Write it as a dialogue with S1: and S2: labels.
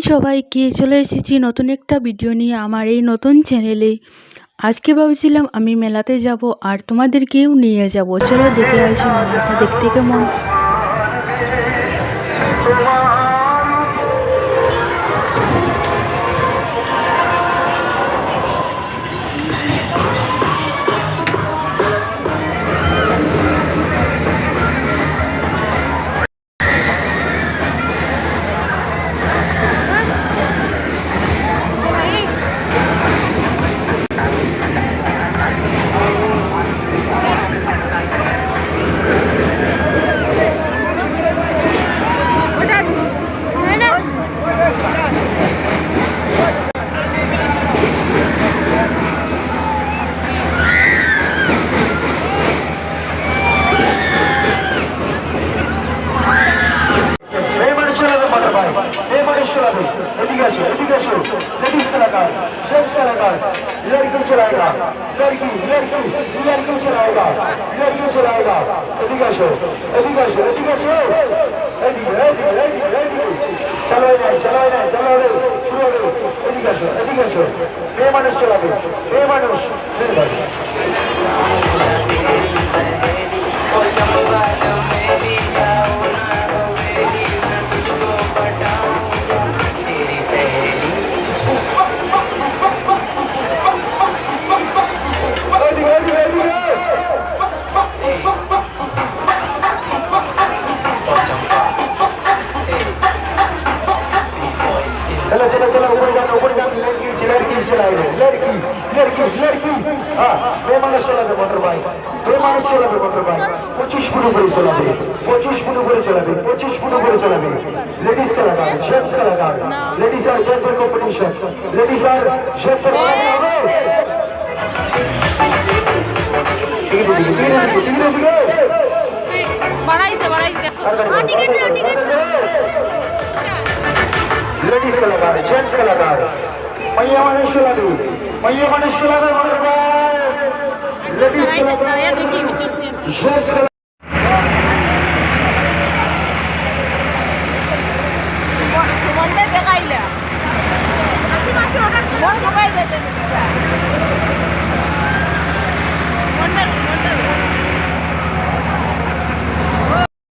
S1: সবাইকে চলে এসেছি নতুন একটা ভিডিও নিয়ে আমার এই নতুন চ্যানেলে। আজকে ভাবছিলাম আমি মেলাতে যাব আর তোমাদেরকেও নিয়ে যাব। চলো দেখে আসি মেলাটা দেখতে কেমন।
S2: लड़की चलाएगा लड़की लड़की लड़की चलाएगा लड़की चलाएगा एदिकाशो एदिकाशो एदिकाशो चलो नहीं चलो नहीं चलो रे शुरू रे एदिकाशो एदिकाशो ये मानुष चलाবে ये मानुष चलो चलो चलो ऊपर जाओ लड़की लड़की चलाएगा लड़की लड़की लड़की हाँ ये मानुष चलाবে मोटर बाइक ये मानुष चलाবে मोटर बाइक 25 ফুট উপরে চলাবে 25 ফুট উপরে চলাবে 25 ফুট উপরে চলাবে लेडीज का लगा जेंट्स का लगा लेडीज और जेंट्स का कॉम्पिटिशन लेडीज और जेंट्स का लेडीज का लगा जेंट्स का लगा मैया मनुष्य लगे मैया मनुष्य लगे लेडीज का लगा जेंट्स का